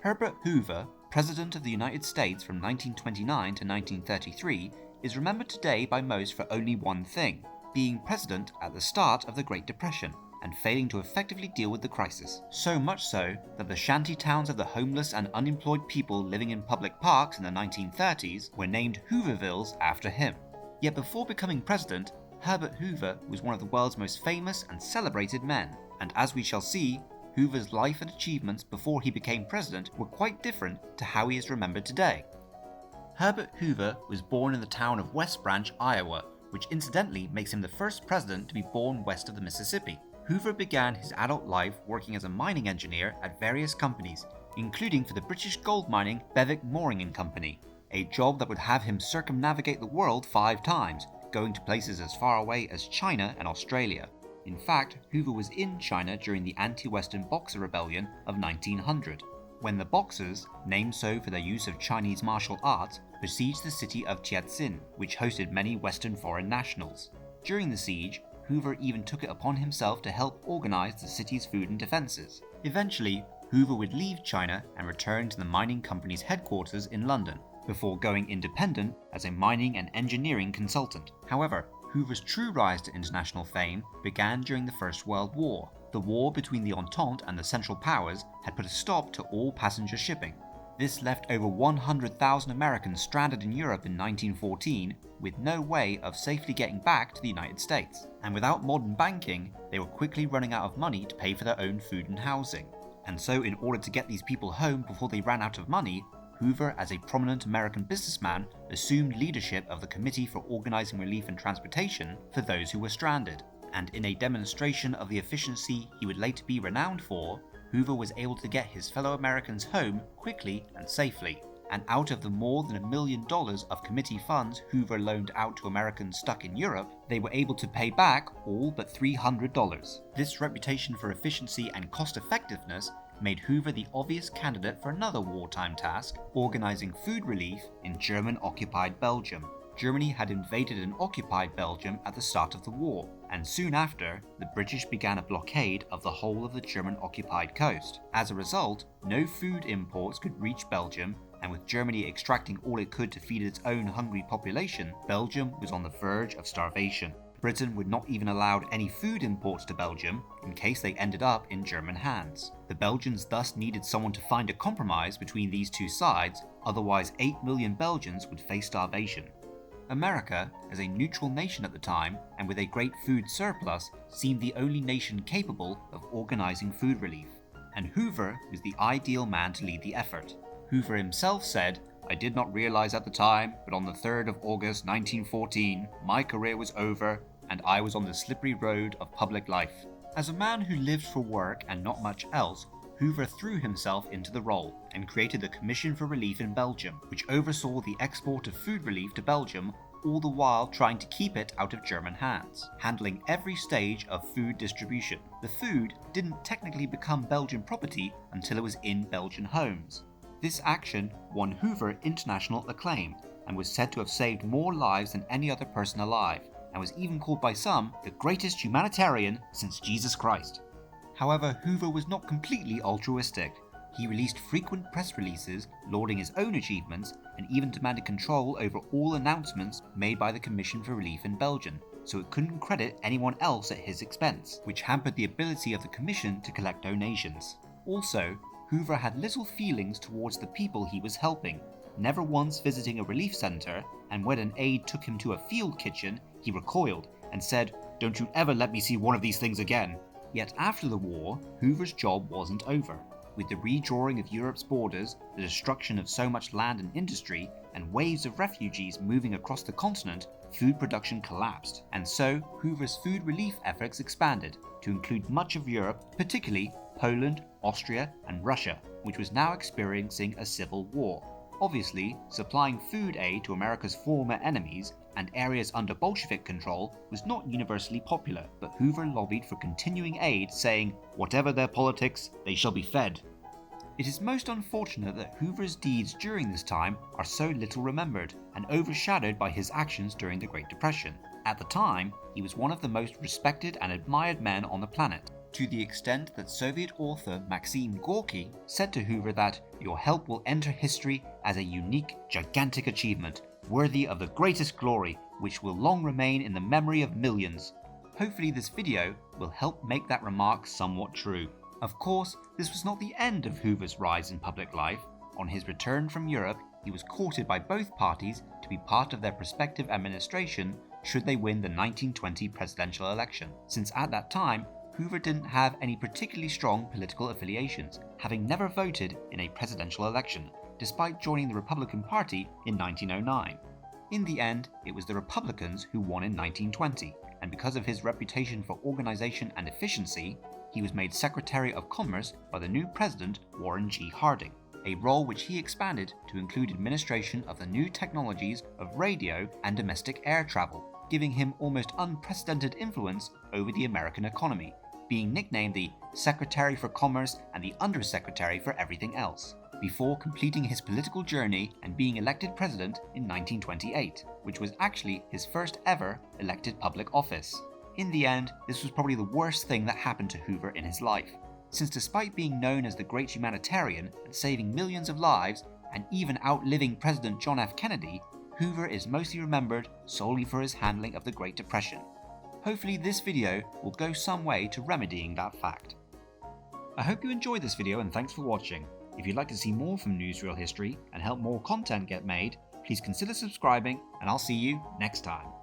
Herbert Hoover, President of the United States from 1929 to 1933, is remembered today by most for only one thing: being president at the start of the Great Depression and failing to effectively deal with the crisis. So much so that the shanty towns of the homeless and unemployed people living in public parks in the 1930s were named Hoovervilles after him. Yet before becoming president, Herbert Hoover was one of the world's most famous and celebrated men, and as we shall see, Hoover's life and achievements before he became president were quite different to how he is remembered today. Herbert Hoover was born in the town of West Branch, Iowa, which incidentally makes him the first president to be born west of the Mississippi. Hoover began his adult life working as a mining engineer at various companies, including for the British gold mining Bevic Mooring and Company, a job that would have him circumnavigate the world 5 times, going to places as far away as China and Australia. In fact, Hoover was in China during the anti-Western Boxer Rebellion of 1900, when the Boxers, named so for their use of Chinese martial arts, besieged the city of Tientsin, which hosted many Western foreign nationals. During the siege, Hoover even took it upon himself to help organize the city's food and defenses. Eventually, Hoover would leave China and return to the mining company's headquarters in London, before going independent as a mining and engineering consultant. However, Hoover's true rise to international fame began during the First World War. The war between the Entente and the Central Powers had put a stop to all passenger shipping. This left over 100,000 Americans stranded in Europe in 1914 with no way of safely getting back to the United States. And without modern banking, they were quickly running out of money to pay for their own food and housing. And so in order to get these people home before they ran out of money, Hoover, as a prominent American businessman, assumed leadership of the Committee for Organizing Relief and Transportation for those who were stranded. And in a demonstration of the efficiency he would later be renowned for, Hoover was able to get his fellow Americans home quickly and safely. And out of the more than $1 million of committee funds Hoover loaned out to Americans stuck in Europe, they were able to pay back all but $300. This reputation for efficiency and cost-effectiveness made Hoover the obvious candidate for another wartime task, organizing food relief in German-occupied Belgium. Germany had invaded and occupied Belgium at the start of the war, and soon after, the British began a blockade of the whole of the German-occupied coast. As a result, no food imports could reach Belgium, and with Germany extracting all it could to feed its own hungry population, Belgium was on the verge of starvation. Britain would not even allow any food imports to Belgium in case they ended up in German hands. The Belgians thus needed someone to find a compromise between these two sides, otherwise 8 million Belgians would face starvation. America, as a neutral nation at the time and with a great food surplus, seemed the only nation capable of organizing food relief, and Hoover was the ideal man to lead the effort. Hoover himself said, "I did not realize at the time, but on the 3rd of August 1914, my career was over and I was on the slippery road of public life." As a man who lived for work and not much else, Hoover threw himself into the role and created the Commission for Relief in Belgium, which oversaw the export of food relief to Belgium, all the while trying to keep it out of German hands, handling every stage of food distribution. The food didn't technically become Belgian property until it was in Belgian homes. This action won Hoover international acclaim and was said to have saved more lives than any other person alive, and was even called by some the greatest humanitarian since Jesus Christ. However, Hoover was not completely altruistic. He released frequent press releases lauding his own achievements and even demanded control over all announcements made by the Commission for Relief in Belgium, so it couldn't credit anyone else at his expense, which hampered the ability of the Commission to collect donations. Also, Hoover had little feelings towards the people he was helping, never once visiting a relief center, and when an aide took him to a field kitchen, he recoiled and said, "Don't you ever let me see one of these things again." Yet after the war, Hoover's job wasn't over. With the redrawing of Europe's borders, the destruction of so much land and industry, and waves of refugees moving across the continent, food production collapsed, and so Hoover's food relief efforts expanded to include much of Europe, particularly Poland, Austria, and Russia, which was now experiencing a civil war. Obviously, supplying food aid to America's former enemies and areas under Bolshevik control was not universally popular, but Hoover lobbied for continuing aid, saying, "Whatever their politics, they shall be fed." It is most unfortunate that Hoover's deeds during this time are so little remembered and overshadowed by his actions during the Great Depression. At the time, he was one of the most respected and admired men on the planet. to the extent that Soviet author Maxim Gorky said to Hoover that your help will enter history as a unique, gigantic achievement, worthy of the greatest glory, which will long remain in the memory of millions. Hopefully this video will help make that remark somewhat true. Of course, this was not the end of Hoover's rise in public life. On his return from Europe, he was courted by both parties to be part of their prospective administration should they win the 1920 presidential election, since at that time, Hoover didn't have any particularly strong political affiliations, having never voted in a presidential election, despite joining the Republican Party in 1909. In the end, it was the Republicans who won in 1920, and because of his reputation for organization and efficiency, he was made Secretary of Commerce by the new president, Warren G. Harding, a role which he expanded to include administration of the new technologies of radio and domestic air travel, giving him almost unprecedented influence over the American economy, being nicknamed the Secretary for Commerce and the Undersecretary for everything else, before completing his political journey and being elected president in 1928, which was actually his first ever elected public office. In the end, this was probably the worst thing that happened to Hoover in his life, since despite being known as the great humanitarian and saving millions of lives, and even outliving President John F. Kennedy, Hoover is mostly remembered solely for his handling of the Great Depression. Hopefully this video will go some way to remedying that fact. I hope you enjoyed this video and thanks for watching. If you'd like to see more from Newsreel History and help more content get made, please consider subscribing and I'll see you next time.